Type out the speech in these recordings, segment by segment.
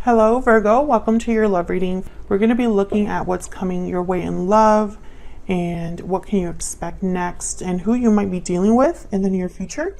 Hello Virgo, welcome to your love reading. We're going to be looking at what's coming your way in love and what can you expect next and who you might be dealing with in the near future.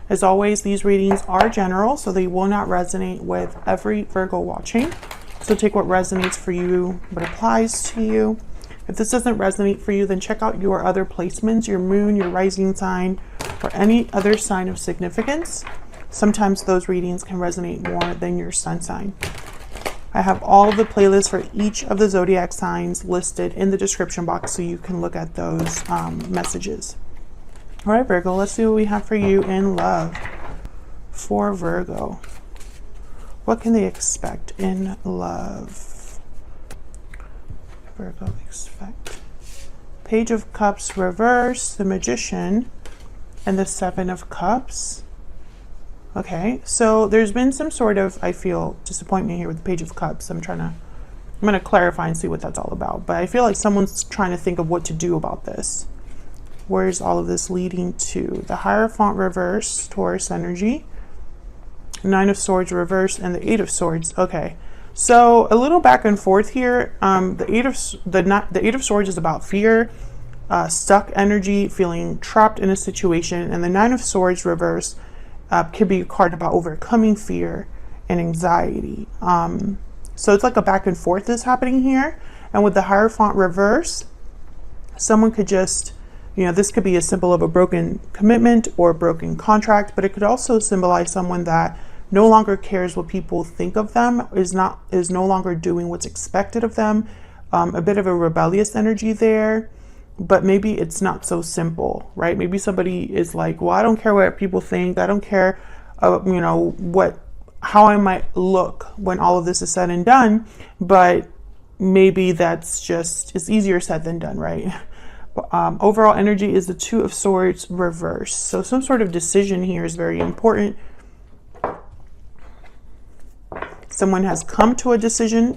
As always, these readings are general, so they will not resonate with every Virgo watching. So take what resonates for you, what applies to you. If this doesn't resonate for you, then check out your other placements, your moon, your rising sign, or any other sign of significance. Sometimes those readings can resonate more than your sun sign. I have all of the playlists for each of the zodiac signs listed in the description box so you can look at those messages. All right, Virgo, let's see what we have for you in love. For Virgo, what can they expect in love? Virgo expect. Page of Cups reverse, the Magician, and the Seven of Cups. Okay, so there's been some sort of, I feel, disappointment here with the Page of Cups. I'm going to clarify and see what that's all about. But I feel like someone's trying to think of what to do about this. Where's all of this leading to? The Hierophant reverse, Taurus energy. Nine of Swords reverse, and the Eight of Swords. Okay, so a little back and forth here. The Eight of Swords is about fear, stuck energy, feeling trapped in a situation, and the Nine of Swords reverse could be a card about overcoming fear and anxiety. So it's like a back and forth is happening here. And with the Hierophant reverse, someone could just, this could be a symbol of a broken commitment or a broken contract, but it could also symbolize someone that no longer cares what people think of them, is no longer doing what's expected of them. A bit of a rebellious energy there. But maybe it's not so simple, right? Maybe somebody is like, well, I don't care what people think. I don't care, how I might look when all of this is said and done. But maybe it's easier said than done, right? Overall energy is the Two of Swords reverse. So some sort of decision here is very important. Someone has come to a decision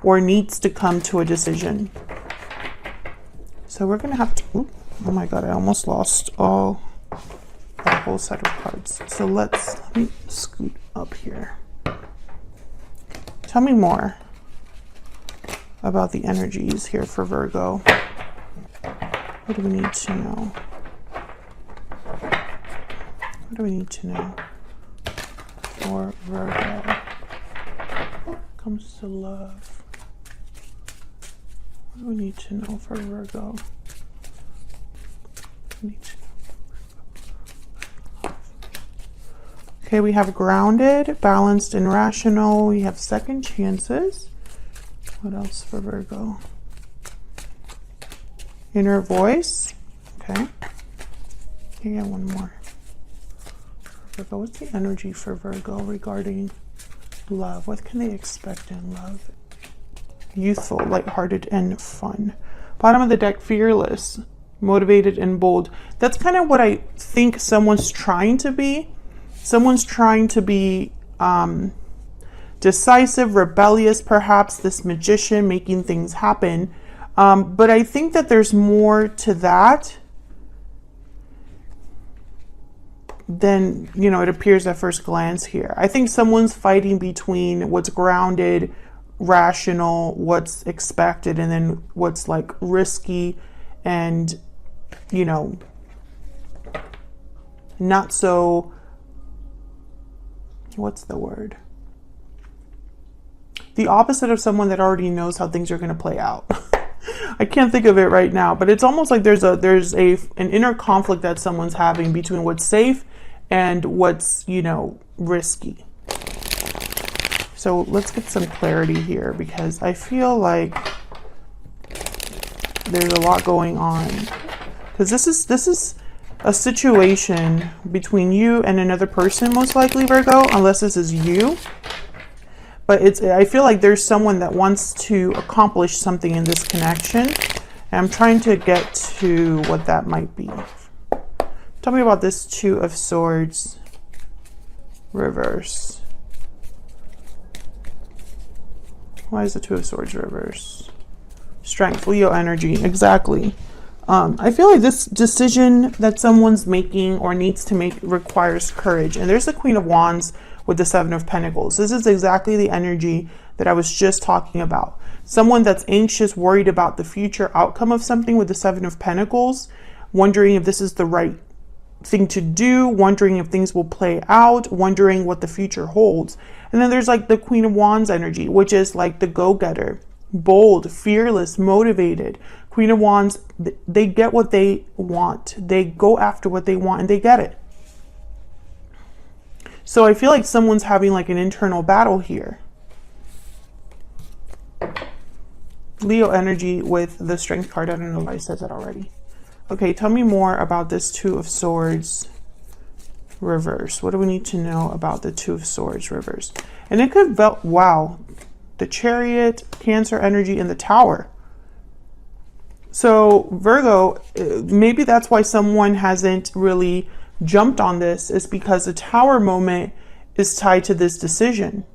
or needs to come to a decision. So we're going to have to, oh my God, I almost lost a whole set of cards. So let me scoot up here. Tell me more about the energies here for Virgo. What do we need to know? What do we need to know for Virgo? When it comes to love. What do we need to know for Virgo? Okay, we have grounded, balanced, and rational. We have second chances. What else for Virgo? Inner voice. Okay. Yeah, one more. Virgo, what's the energy for Virgo regarding love? What can they expect in love? Youthful, lighthearted, and fun. Bottom of the deck, fearless, motivated, and bold. That's kind of what I think someone's trying to be. Someone's trying to be decisive, rebellious, perhaps, this magician making things happen. But I think that there's more to that than, it appears at first glance here. I think someone's fighting between what's grounded, rational, what's expected, and then what's like risky and not so, what's the word, the opposite of someone that already knows how things are going to play out. I can't think of it right now, but it's almost like there's an inner conflict that someone's having between what's safe and what's risky. So let's get some clarity here because I feel like there's a lot going on. Because this is a situation between you and another person, most likely, Virgo, unless this is you. But I feel like there's someone that wants to accomplish something in this connection. And I'm trying to get to what that might be. Tell me about this Two of Swords reverse. Why is the Two of Swords reverse? Strength, Leo energy, exactly. I feel like this decision that someone's making or needs to make requires courage. And there's the Queen of Wands, with the Seven of Pentacles. This is exactly the energy that I was just talking about. Someone that's anxious, worried about the future outcome of something with the Seven of Pentacles, wondering if this is the right thing to do, wondering if things will play out, wondering what the future holds. And then there's like the Queen of Wands energy, which is like the go-getter, bold, fearless, motivated. Queen of Wands, they get what they want. They go after what they want and they get it. So I feel like someone's having like an internal battle here. Leo energy with the Strength card. I don't know if I said that already. Okay, tell me more about this Two of Swords reverse. What do we need to know about the Two of Swords reverse? And it could, wow, the Chariot, Cancer energy, and the Tower. So Virgo, maybe that's why someone hasn't really jumped on this, is because the Tower moment is tied to this decision.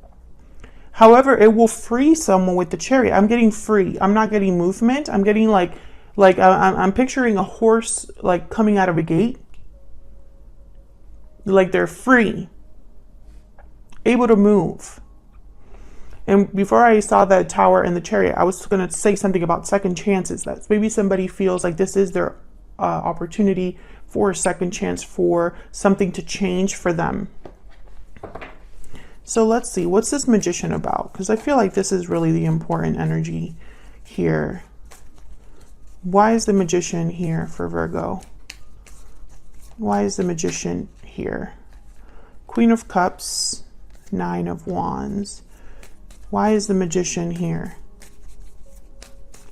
However, it will free someone with the Chariot. I'm getting free. I'm not getting movement. I'm getting like I'm picturing a horse like coming out of a gate. Like they're free, able to move. And before I saw the Tower and the Chariot, I was going to say something about second chances. That maybe somebody feels like this is their opportunity for a second chance, for something to change for them. So let's see, what's this Magician about? Because I feel like this is really the important energy here. Why is the Magician here for Virgo? Why is the Magician here? Queen of Cups, Nine of Wands. Why is the Magician here?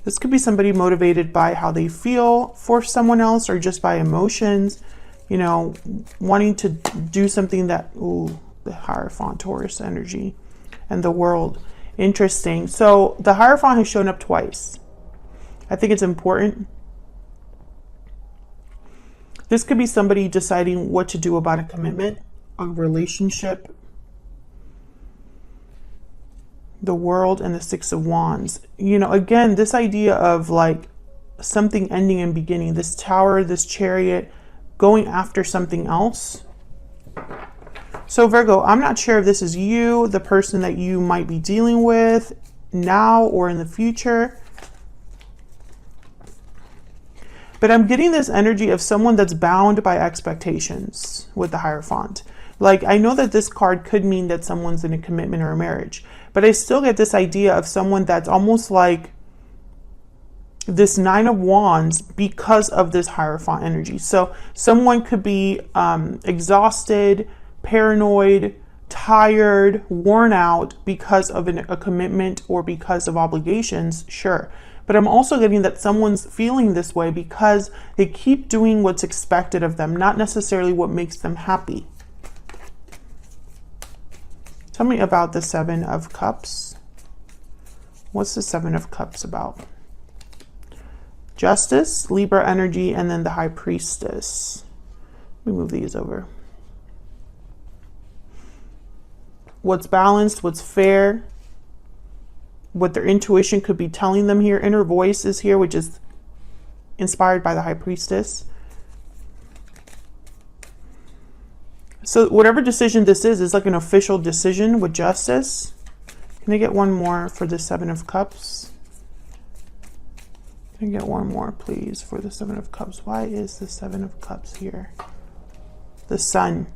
This could be somebody motivated by how they feel for someone else, or just by emotions, you know, wanting to do something that, ooh, the Hierophant, Taurus energy, and the World. Interesting. So the Hierophant has shown up twice. I think it's important. This could be somebody deciding what to do about a commitment, a relationship. The World and the Six of Wands. You know, again, this idea of like something ending and beginning, this Tower, this Chariot, going after something else. So Virgo, I'm not sure if this is you, the person that you might be dealing with now or in the future. But I'm getting this energy of someone that's bound by expectations with the Hierophant. Like, I know that this card could mean that someone's in a commitment or a marriage, but I still get this idea of someone that's almost like this Nine of Wands because of this Hierophant energy. So someone could be exhausted, paranoid, tired, worn out because of a commitment or because of obligations, sure. But I'm also getting that someone's feeling this way because they keep doing what's expected of them, not necessarily what makes them happy. Tell me about the Seven of Cups. What's the Seven of Cups about? Justice, Libra energy, and then the High Priestess. Let me move these over. What's balanced, what's fair, what their intuition could be telling them here. Inner voice is here, which is inspired by the High Priestess. So whatever decision this is like an official decision with justice. Can I get one more for the Seven of Cups? Can I get one more, please, for the Seven of Cups? Why is the Seven of Cups here? The Sun.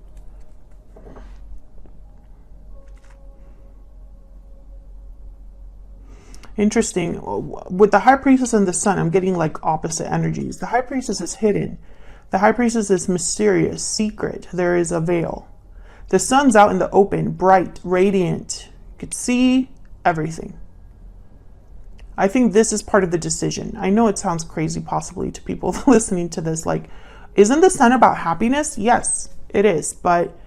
Interesting. With the High Priestess and the Sun, I'm getting like opposite energies. The High Priestess is hidden. The High Priestess is mysterious, secret. There is a veil. The Sun's out in the open, bright, radiant. You could see everything. I think this is part of the decision. I know it sounds crazy possibly to people listening to this. Like, isn't the Sun about happiness? Yes, it is. But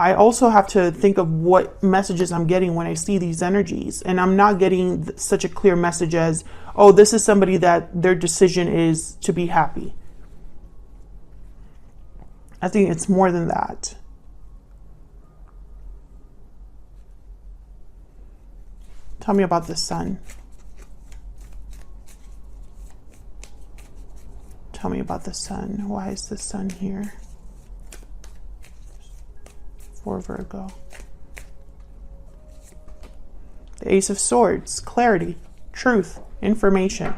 I also have to think of what messages I'm getting when I see these energies. And I'm not getting such a clear message as, oh, this is somebody that their decision is to be happy. I think it's more than that. Tell me about the Sun. Tell me about the Sun. Why is the Sun here for Virgo? The Ace of Swords, clarity, truth, information.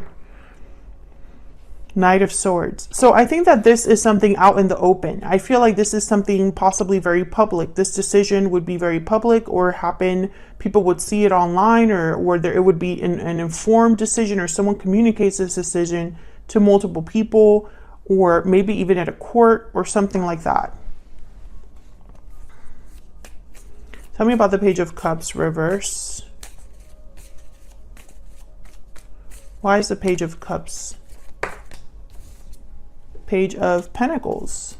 Knight of Swords. So I think that this is something out in the open. I feel like this is something possibly very public. This decision would be very public or happen. People would see it online, or there, it would be an informed decision, or someone communicates this decision to multiple people, or maybe even at a court or something like that. Tell me about the Page of Cups reverse. Why is the Page of Cups? Page of Pentacles.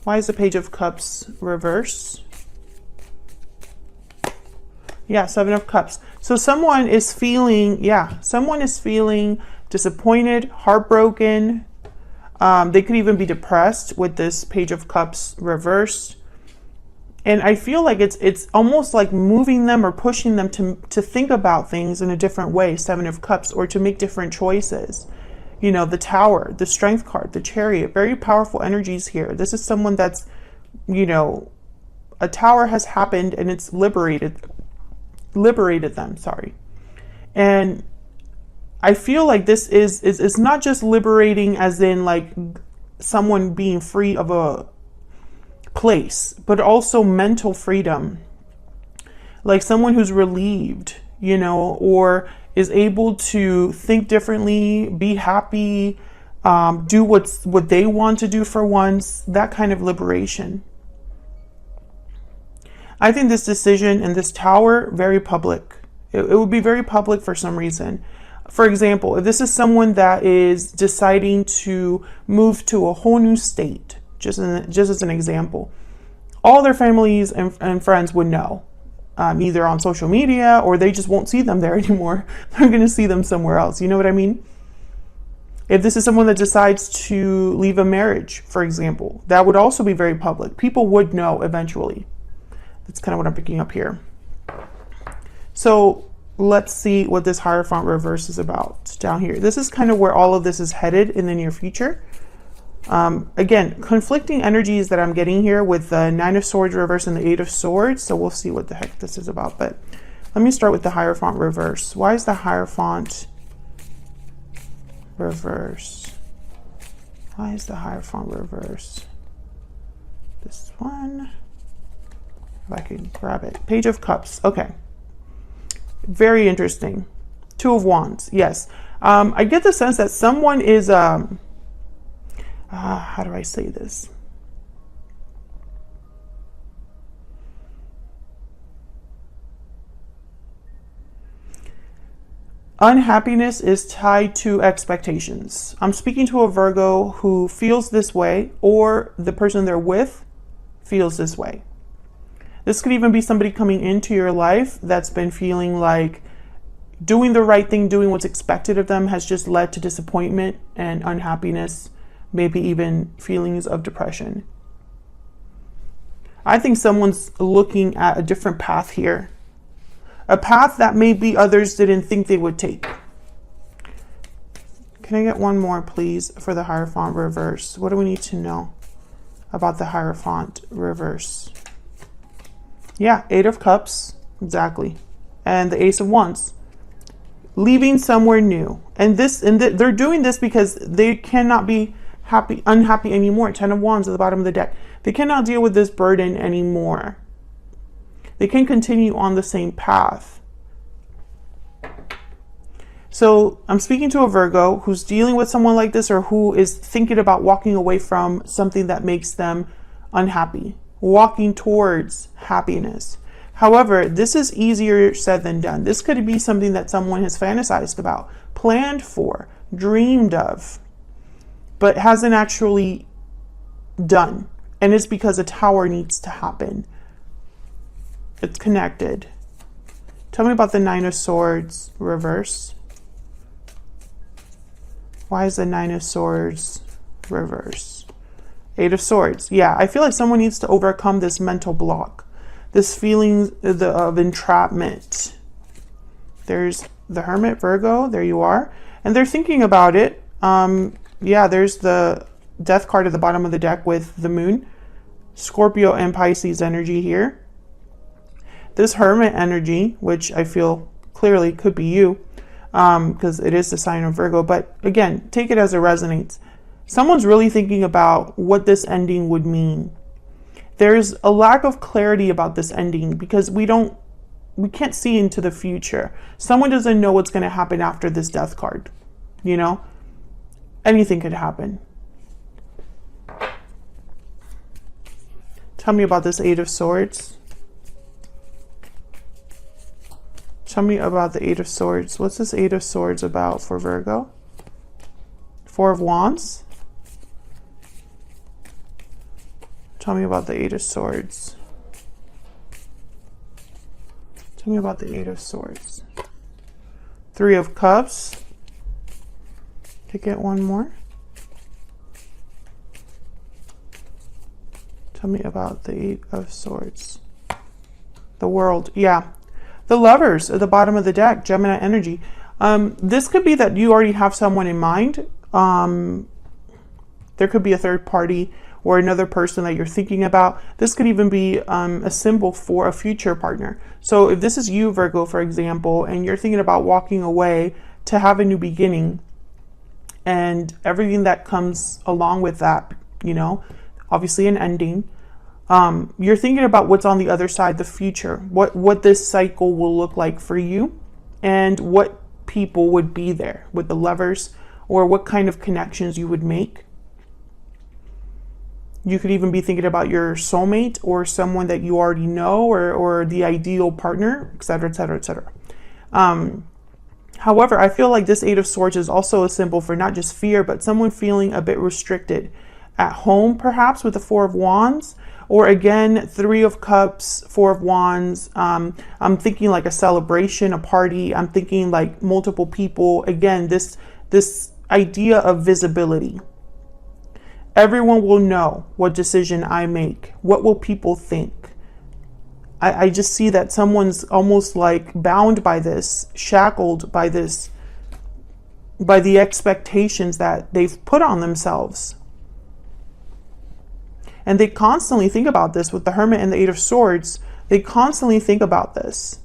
Why is the Page of Cups reverse? Yeah, Seven of Cups. So someone is feeling, someone is feeling disappointed, heartbroken. They could even be depressed with this Page of Cups reversed. And I feel like it's almost like moving them or pushing them to think about things in a different way, Seven of Cups, or to make different choices. You know, the Tower, the Strength card, the Chariot, very powerful energies here. This is someone that's, you know, a Tower has happened and it's liberated them, sorry. And I feel like this is not just liberating as in like someone being free of a place, but also mental freedom. Like someone who's relieved, you know, or is able to think differently, be happy, do what they want to do for once, that kind of liberation. I think this decision and this Tower, very public. It would be very public for some reason. For example, if this is someone that is deciding to move to a whole new state, just as an example, all their families and friends would know. Either on social media, or they just won't see them there anymore. They're going to see them somewhere else. You know what I mean? If this is someone that decides to leave a marriage, for example, that would also be very public. People would know eventually. That's kind of what I'm picking up here. So let's see what this Hierophant reverse is about down here. This is kind of where all of this is headed in the near future. Again, conflicting energies that I'm getting here with the Nine of Swords reverse and the Eight of Swords. So we'll see what the heck this is about. But let me start with the Hierophant reverse. Why is the Hierophant reverse? Why is the Hierophant reverse? This one, if I could grab it. Page of Cups. Okay. Very interesting. Two of Wands. Yes. I get the sense that someone is, how do I say this? Unhappiness is tied to expectations. I'm speaking to a Virgo who feels this way, or the person they're with feels this way. This could even be somebody coming into your life that's been feeling like doing the right thing, doing what's expected of them has just led to disappointment and unhappiness, maybe even feelings of depression. I think someone's looking at a different path here. A path that maybe others didn't think they would take. Can I get one more, please, for the Hierophant reverse? What do we need to know about the Hierophant reverse? Yeah, Eight of Cups, exactly. And the Ace of Wands. Leaving somewhere new. And they're doing this because they cannot be unhappy anymore. Ten of Wands at the bottom of the deck. They cannot deal with this burden anymore. They can continue on the same path. So I'm speaking to a Virgo who's dealing with someone like this, or who is thinking about walking away from something that makes them unhappy, walking towards happiness. However, this is easier said than done. This could be something that someone has fantasized about, planned for, dreamed of, but hasn't actually done. And it's because a Tower needs to happen. It's connected. Tell me about the Nine of Swords reverse. Why is the Nine of Swords reverse? Eight of Swords. Yeah, I feel like someone needs to overcome this mental block, this feeling of entrapment. There's the Hermit, Virgo. There you are. And they're thinking about it. Yeah, there's the Death card at the bottom of the deck with the Moon. Scorpio and Pisces energy here. This Hermit energy, which I feel clearly could be you, because it is the sign of Virgo. But again, take it as it resonates. Someone's really thinking about what this ending would mean. There's a lack of clarity about this ending because we can't see into the future. Someone doesn't know what's going to happen after this death card. You know, anything could happen. Tell me about this Eight of Swords. Tell me about the Eight of Swords. What's this Eight of Swords about for Virgo? Four of Wands. Tell me about the Eight of Swords. Tell me about the Eight of Swords. Three of Cups. To get one more. Tell me about the Eight of Swords. The World. Yeah. The Lovers at the bottom of the deck. Gemini energy. This could be that you already have someone in mind. There could be a third party or another person that you're thinking about. This could even be a symbol for a future partner. So if this is you, Virgo, for example, and you're thinking about walking away to have a new beginning and everything that comes along with that, you know, obviously an ending, you're thinking about what's on the other side, the future, what this cycle will look like for you and what people would be there with the Lovers, or what kind of connections you would make. You could even be thinking about your soulmate or someone that you already know, or the ideal partner, etc., etc., etc. However, I feel like this Eight of Swords is also a symbol for not just fear, but someone feeling a bit restricted at home, perhaps with the Four of Wands, or again, Three of Cups, Four of Wands. I'm thinking like a celebration, a party. I'm thinking like multiple people. Again, this idea of visibility. Everyone will know what decision I make. What will people think? I just see that someone's almost like bound by this, shackled by this, by the expectations that they've put on themselves. And they constantly think about this with the Hermit and the Eight of Swords. They constantly think about this.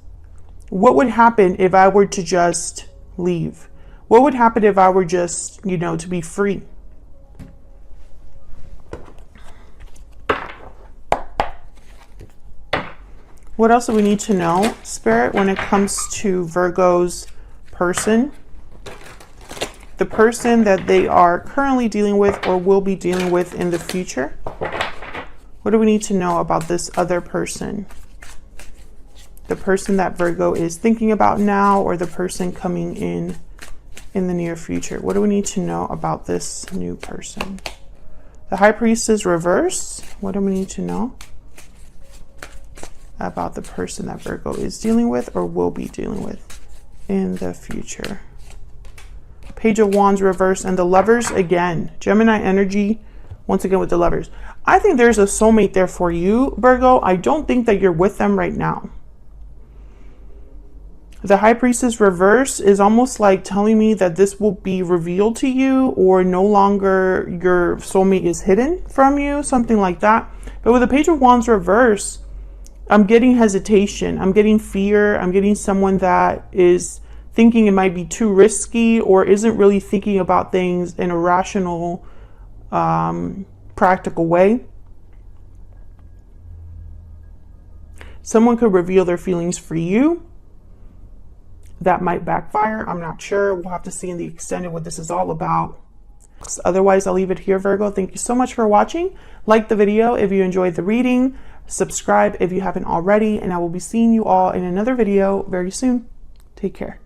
What would happen if I were to just leave? What would happen if I were just, you know, to be free? What else do we need to know, Spirit, when it comes to Virgo's person? The person that they are currently dealing with or will be dealing with in the future. What do we need to know about this other person? The person that Virgo is thinking about now, or the person coming in the near future. What do we need to know about this new person? The High Priestess reverse. What do we need to know about the person that Virgo is dealing with or will be dealing with in the future? Page of Wands reverse, and the Lovers again. Gemini energy, once again with the Lovers. I think there's a soulmate there for you, Virgo. I don't think that you're with them right now. The High Priestess reverse is almost like telling me that this will be revealed to you, or no longer your soulmate is hidden from you, something like that. But with the Page of Wands reverse, I'm getting hesitation. I'm getting fear. I'm getting someone that is thinking it might be too risky, or isn't really thinking about things in a rational, practical way. Someone could reveal their feelings for you. That might backfire. I'm not sure. We'll have to see in the extended what this is all about. Otherwise, I'll leave it here, Virgo. Thank you so much for watching. Like the video if you enjoyed the reading. Subscribe if you haven't already. And I will be seeing you all in another video very soon. Take care.